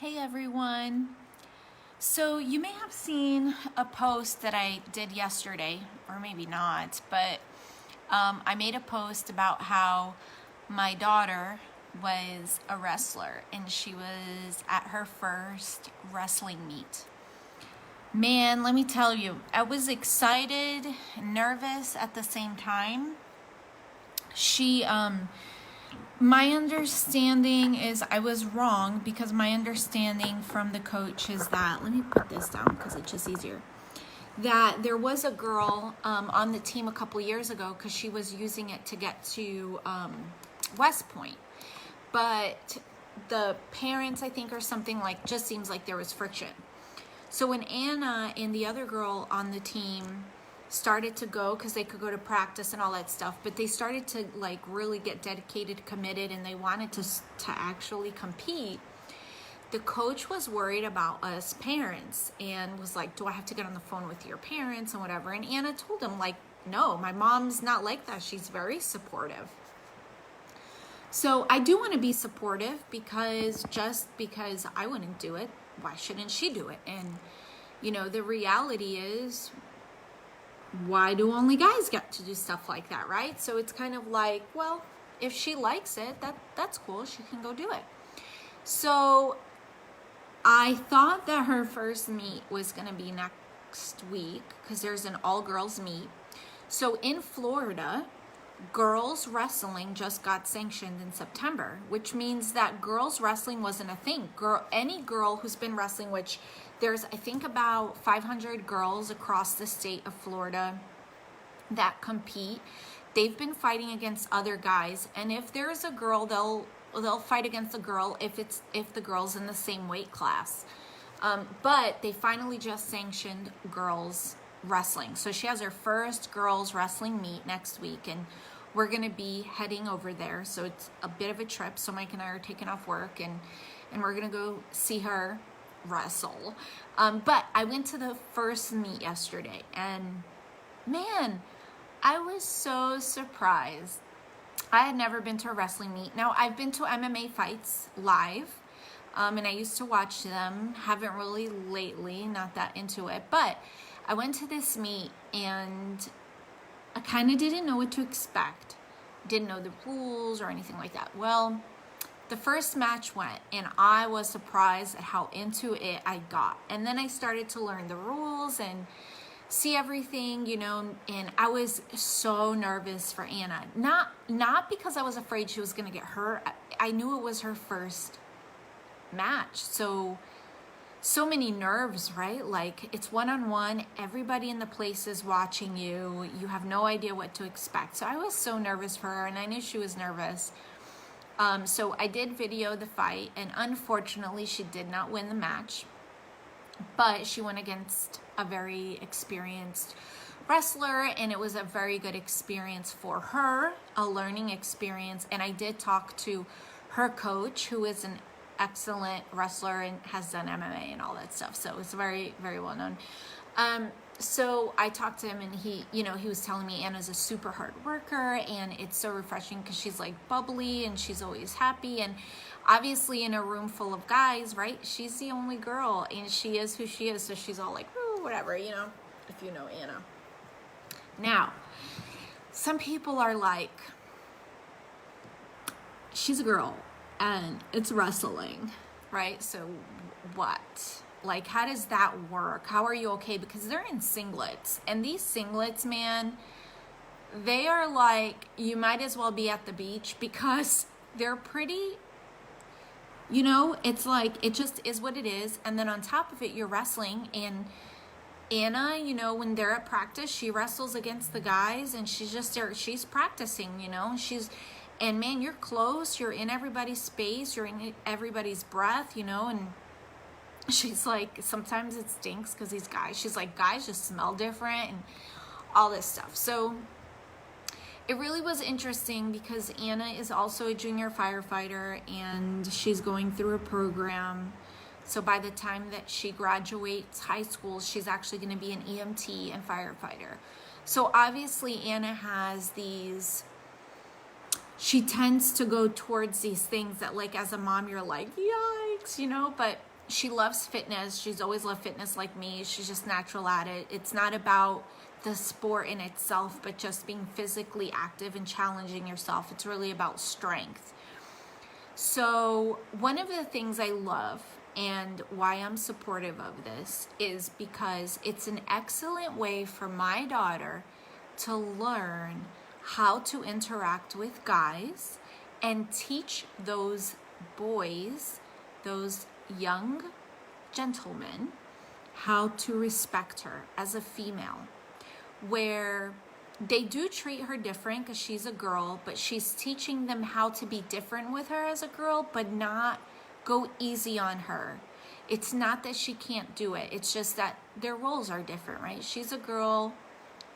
Hey everyone. So you may have seen a post that I did yesterday, or maybe not, but I made a post about how my daughter was a wrestler and she was at her first wrestling meet. Man, let me tell you, I was excited, nervous at the same time. My understanding is I was wrong because my understanding from the coach is that, let me put this down because it's just easier, that there was a girl on the team a couple years ago because she was using it to get to West Point. But the parents, I think, or something like, just seems like there was friction. So when Anna and the other girl on the team started to go, because they could go to practice and all that stuff, but they started to like really get dedicated, committed, and they wanted to actually compete, the coach was worried about us parents and was like, do I have to get on the phone with your parents and whatever? And Anna told him, like, no, my mom's not like that. She's very supportive. So I do want to be supportive because just because I wouldn't do it, why shouldn't she do it? And you know, the reality is, why do only guys get to do stuff like that, right? So it's kind of like, well, if she likes it, that's cool. She can go do it. So I thought that her first meet was going to be next week because there's an all-girls meet. So in Florida, girls wrestling just got sanctioned in September, which means that girls wrestling wasn't a thing. Any girl who's been wrestling, which there's, I think, about 500 girls across the state of Florida that compete. They've been fighting against other guys, and if there's a girl, they'll fight against the girl if the girl's in the same weight class. But they finally just sanctioned girls wrestling. So she has her first girls wrestling meet next week, and we're going to be heading over there. So it's a bit of a trip. So Mike and I are taking off work, and we're going to go see her wrestle. But I went to the first meet yesterday, and man, I was so surprised. I had never been to a wrestling meet. Now, I've been to MMA fights live, and I used to watch them. Haven't really lately, not that into it, but I went to this meet and I kind of didn't know what to expect. Didn't know the rules or anything like that. Well, the first match went, and I was surprised at how into it I got. And then I started to learn the rules and see everything, you know, and I was so nervous for Anna. Not because I was afraid she was going to get hurt. I knew it was her first match. So many nerves, right? Like, it's one-on-one. Everybody in the place is watching you. You have no idea what to expect. So I was so nervous for her, and I knew she was nervous. So I did video the fight, and unfortunately, she did not win the match. But she went against a very experienced wrestler, and it was a very good experience for her, a learning experience. And I did talk to her coach, who is an excellent wrestler and has done MMA and all that stuff. So it's very, very well known. So I talked to him, and he was telling me Anna's a super hard worker, and it's so refreshing because she's like bubbly and she's always happy. And obviously in a room full of guys, right, she's the only girl and she is who she is. So she's all like, ooh, whatever, you know, if you know Anna. Now, some people are like, she's a girl and it's wrestling, right? So what? Like, how does that work? How are you okay? Because they're in singlets, and these singlets, man, they are like, you might as well be at the beach because they're pretty, you know, it's like, it just is what it is. And then on top of it, you're wrestling, and Anna, you know, when they're at practice, she wrestles against the guys, and she's just there, she's practicing, you know, and man, you're close, you're in everybody's space, you're in everybody's breath, you know, and she's like, sometimes it stinks because these guys, she's like, guys just smell different and all this stuff. So it really was interesting because Anna is also a junior firefighter, and she's going through a program. So by the time that she graduates high school, she's actually going to be an EMT and firefighter. So obviously Anna has she tends to go towards these things that, like, as a mom, you're like, yikes, you know, but she loves fitness. She's always loved fitness like me. She's just natural at it. It's not about the sport in itself, but just being physically active and challenging yourself. It's really about strength. So one of the things I love and why I'm supportive of this is because it's an excellent way for my daughter to learn how to interact with guys and teach those boys, those young gentlemen, how to respect her as a female, where they do treat her different because she's a girl, but she's teaching them how to be different with her as a girl, but not go easy on her. It's not that she can't do it. It's just that their roles are different, right? She's a girl,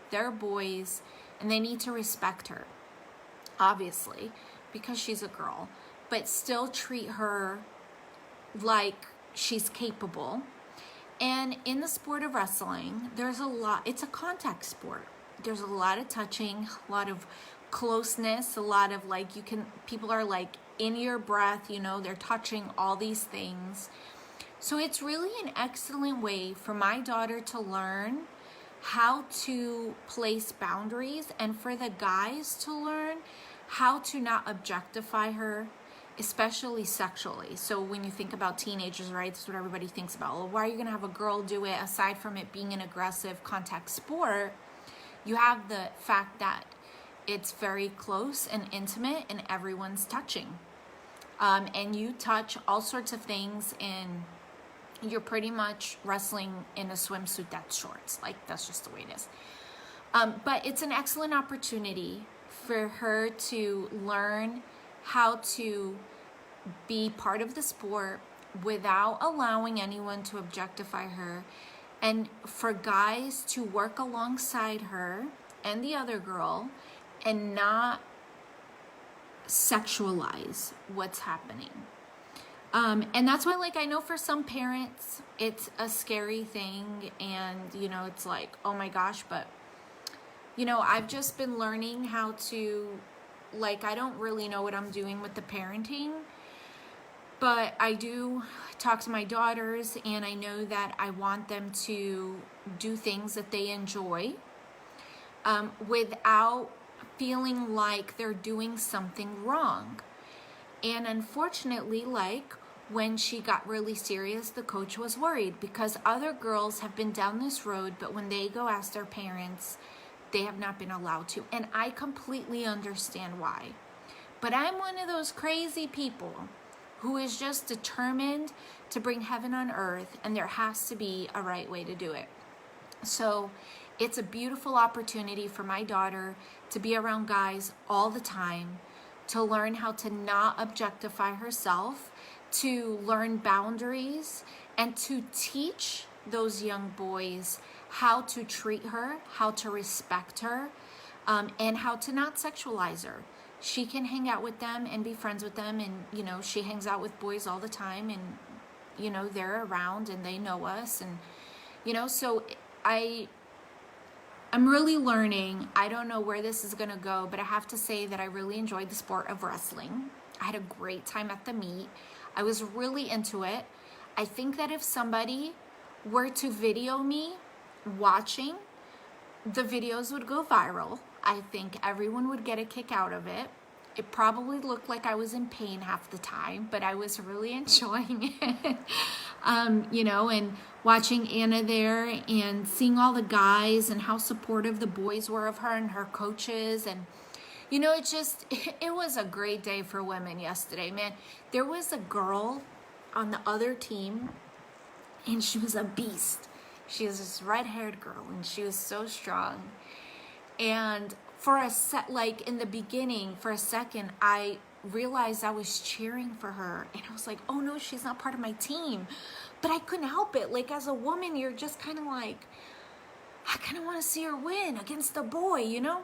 they're boys, and they need to respect her, obviously, because she's a girl, but still treat her like she's capable. And in the sport of wrestling, there's a lot, it's a contact sport. There's a lot of touching, a lot of closeness, a lot of like, people are like in your breath, you know, they're touching all these things. So it's really an excellent way for my daughter to learn how to place boundaries and for the guys to learn how to not objectify her, especially sexually. So when you think about teenagers, right, that's what everybody thinks about. Well, why are you going to have a girl do it? Aside from it being an aggressive contact sport, you have the fact that it's very close and intimate and everyone's touching. And you touch all sorts of things, and you're pretty much wrestling in a swimsuit that's shorts. Like, that's just the way it is. But it's an excellent opportunity for her to learn how to be part of the sport without allowing anyone to objectify her, and for guys to work alongside her and the other girl and not sexualize what's happening. And that's why, like, I know for some parents it's a scary thing, and you know, it's like, oh my gosh, but you know, I've just been learning how to, like, I don't really know what I'm doing with the parenting, but I do talk to my daughters, and I know that I want them to do things that they enjoy, without feeling like they're doing something wrong. And unfortunately, like, when she got really serious, the coach was worried because other girls have been down this road, but when they go ask their parents, they have not been allowed to. And I completely understand why. But I'm one of those crazy people who is just determined to bring heaven on earth, and there has to be a right way to do it. So it's a beautiful opportunity for my daughter to be around guys all the time, to learn how to not objectify herself, to learn boundaries, and to teach those young boys how to treat her, how to respect her, and how to not sexualize her. She can hang out with them and be friends with them, and you know, she hangs out with boys all the time, and you know, they're around and they know us, and you know, so I'm really learning. I don't know where this is gonna go, but I have to say that I really enjoyed the sport of wrestling. I had a great time at the meet. I was really into it. I think that if somebody were to video me watching, the videos would go viral. I think everyone would get a kick out of it. It probably looked like I was in pain half the time, but I was really enjoying it. You know, and watching Anna there and seeing all the guys and how supportive the boys were of her and her coaches. And, you know, it was a great day for women yesterday, man. There was a girl on the other team, and she was a beast. She was this red-haired girl, and she was so strong. And like in the beginning, for a second, I realized I was cheering for her, and I was like, oh no, she's not part of my team. But I couldn't help it. Like, as a woman, you're just kind of like, I kind of want to see her win against the boy, you know?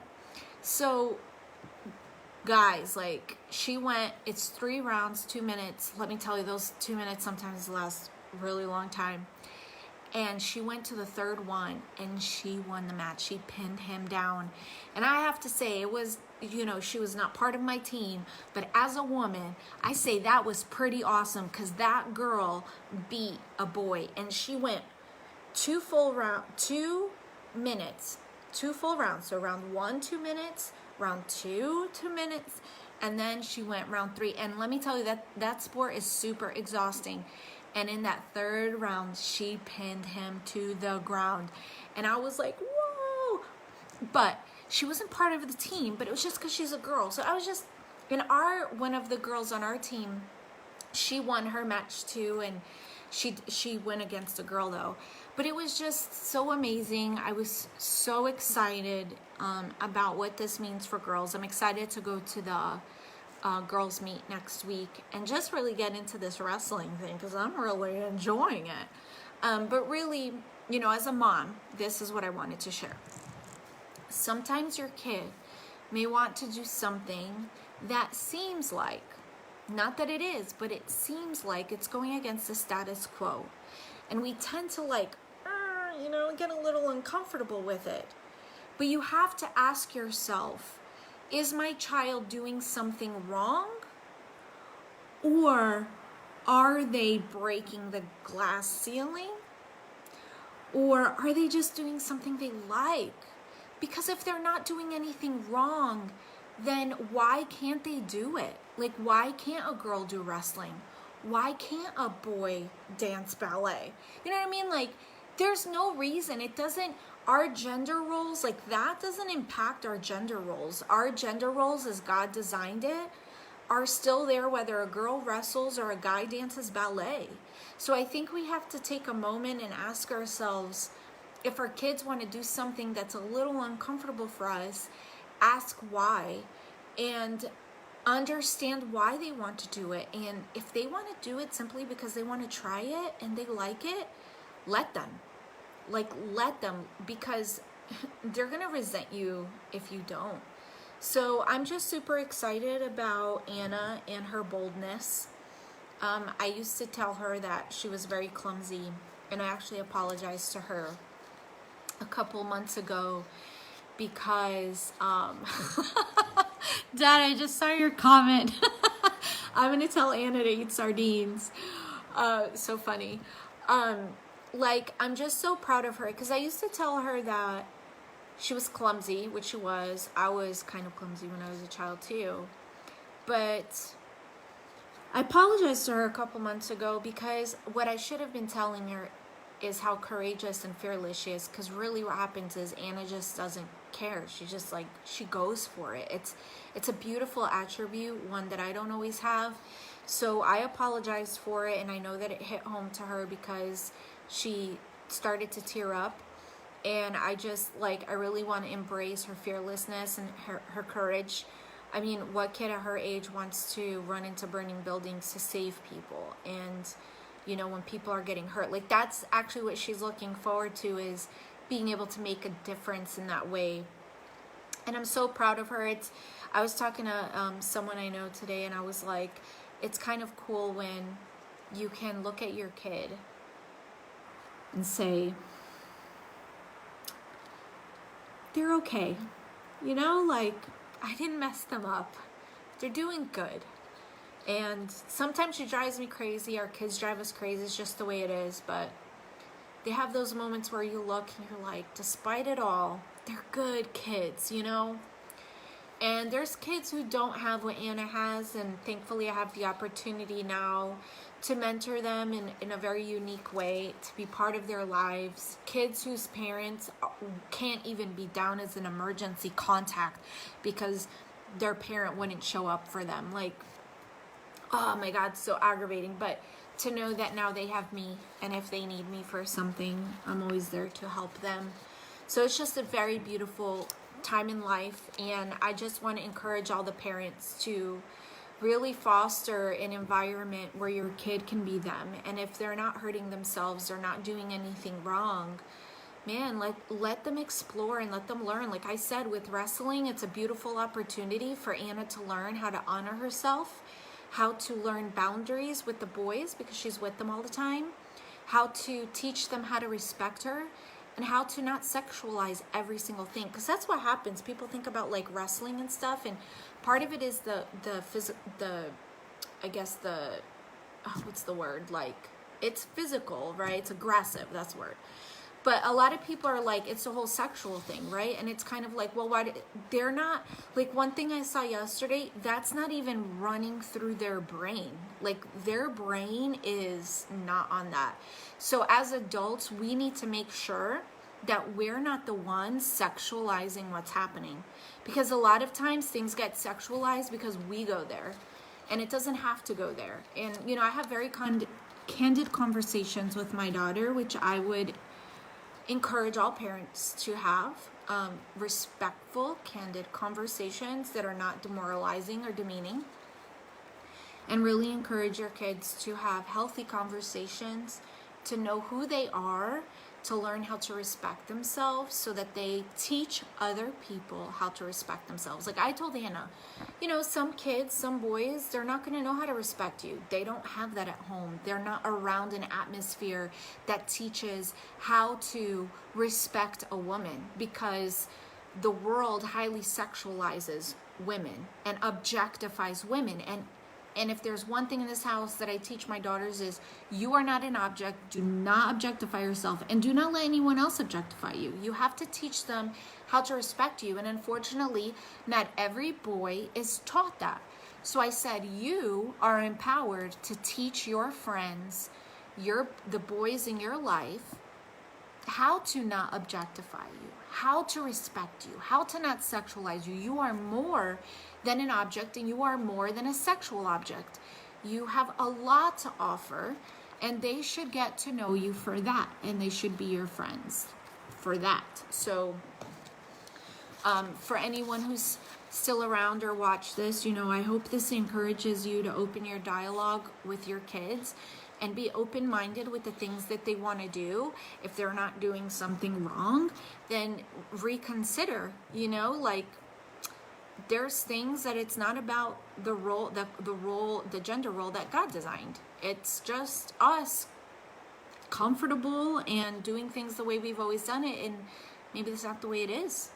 So guys, like, she went, it's 3 rounds, 2 minutes. Let me tell you, those 2 minutes sometimes last a really long time. And she went to the third one and she won the match. She pinned him down. And I have to say, it was, you know, she was not part of my team, but as a woman, I say that was pretty awesome because that girl beat a boy and she went 2 full minutes, 2 full rounds. So round 1, 2 minutes, round 2, 2 minutes, and then she went round 3. And let me tell you that sport is super exhausting. And in that third round, she pinned him to the ground. And I was like, whoa. But she wasn't part of the team, but it was just because she's a girl. So I was just, one of the girls on our team, she won her match too. And she went against a girl though. But it was just so amazing. I was so excited about what this means for girls. I'm excited to go to the girls meet next week and just really get into this wrestling thing because I'm really enjoying it. But really, you know, as a mom, this is what I wanted to share. Sometimes your kid may want to do something that seems like, not that it is, but it seems like it's going against the status quo. And we tend to you know, get a little uncomfortable with it. But you have to ask yourself, is my child doing something wrong? Or are they breaking the glass ceiling? Or are they just doing something they like? Because if they're not doing anything wrong, then why can't they do it? Like, why can't a girl do wrestling? Why can't a boy dance ballet? You know what I mean? Like, there's no reason. It doesn't, our gender roles, like that doesn't impact our gender roles. Our gender roles as God designed it are still there whether a girl wrestles or a guy dances ballet. So I think we have to take a moment and ask ourselves, if our kids want to do something that's a little uncomfortable for us, ask why and understand why they want to do it. And if they want to do it simply because they want to try it and they like it, let them. Let them, because they're going to resent you if you don't. So I'm just super excited about Anna and her boldness. I used to tell her that she was very clumsy, and I actually apologized to her a couple months ago because, Dad, I just saw your comment. I'm going to tell Anna to eat sardines. So funny. I'm just so proud of her because I used to tell her that she was clumsy, which she was. I was kind of clumsy when I was a child too. But I apologized to her a couple months ago because what I should have been telling her is how courageous and fearless she is, because really what happens is Anna just doesn't care. She just she goes for it. It's a beautiful attribute, one that I don't always have. So I apologized for it, and I know that it hit home to her because she started to tear up. And I just I really want to embrace her fearlessness and her courage. I mean, what kid at her age wants to run into burning buildings to save people? And you know, when people are getting hurt, that's actually what she's looking forward to, is being able to make a difference in that way. And I'm so proud of her. I was talking to someone I know today, and I was like, it's kind of cool when you can look at your kid and say, they're okay. You know, I didn't mess them up. They're doing good. And sometimes she drives me crazy. Our kids drive us crazy. It's just the way it is. But they have those moments where you look and you're like, despite it all, they're good kids, you know? And there's kids who don't have what Anna has. And thankfully I have the opportunity now to mentor them in a very unique way, to be part of their lives. Kids whose parents can't even be down as an emergency contact because their parent wouldn't show up for them. Oh my God, so aggravating. But to know that now they have me, and if they need me for something, I'm always there to help them. So it's just a very beautiful time in life, and I just want to encourage all the parents to really foster an environment where your kid can be them. And if they're not hurting themselves, they're not doing anything wrong, man, let them explore and let them learn. Like I said, with wrestling, it's a beautiful opportunity for Anna to learn how to honor herself, how to learn boundaries with the boys because she's with them all the time, how to teach them how to respect her, and how to not sexualize every single thing. Because that's what happens. People think about like wrestling and stuff, and part of it is what's the word? Like, it's physical, right? It's aggressive, that's the word. But a lot of people are like, it's a whole sexual thing, right? And it's kind of like, well, they're not, like one thing I saw yesterday, that's not even running through their brain. Like their brain is not on that. So as adults, we need to make sure that we're not the ones sexualizing what's happening. Because a lot of times things get sexualized because we go there. And it doesn't have to go there. And, you know, I have very candid conversations with my daughter, which I would encourage all parents to have. Respectful, candid conversations that are not demoralizing or demeaning. And really encourage your kids to have healthy conversations, to know who they are, to learn how to respect themselves so that they teach other people how to respect themselves. Like I told Hannah, you know, some kids, some boys, they're not going to know how to respect you. They don't have that at home. They're not around an atmosphere that teaches how to respect a woman, because the world highly sexualizes women and objectifies women. And if there's one thing in this house that I teach my daughters is, you are not an object. Do not objectify yourself, and do not let anyone else objectify you. You have to teach them how to respect you. And unfortunately, not every boy is taught that. So I said, you are empowered to teach your friends, the boys in your life, how to not objectify you, how to respect you, how to not sexualize you. You are more than an object, and you are more than a sexual object. You have a lot to offer, and they should get to know you for that, and they should be your friends for that. So for anyone who's still around or watch this, you know, I hope this encourages you to open your dialogue with your kids and be open-minded with the things that they want to do. If they're not doing something wrong, then reconsider, you know, like there's things that it's not about the gender role that God designed. It's just us comfortable and doing things the way we've always done it, and maybe that's not the way it is.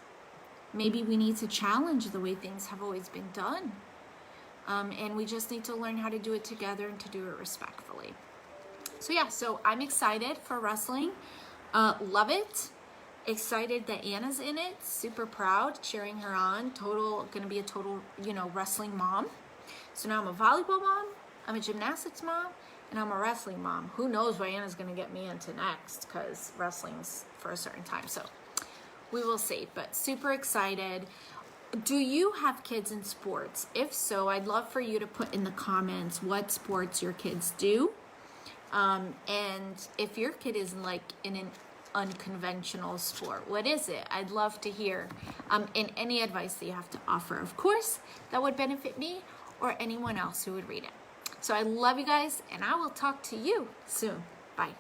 Maybe we need to challenge the way things have always been done. And we just need to learn how to do it together and to do it respectfully. So yeah, so I'm excited for wrestling. Love it. Excited that Anna's in it. Super proud, cheering her on. Gonna be a total, you know, wrestling mom. So now I'm a volleyball mom, I'm a gymnastics mom, and I'm a wrestling mom. Who knows what Anna's gonna get me into next, because wrestling's for a certain time. So we will see, but super excited. Do you have kids in sports? If so, I'd love for you to put in the comments what sports your kids do. And if your kid is like in an unconventional sport, what is it? I'd love to hear in any advice that you have to offer. Of course, that would benefit me or anyone else who would read it. So I love you guys, and I will talk to you soon. Bye.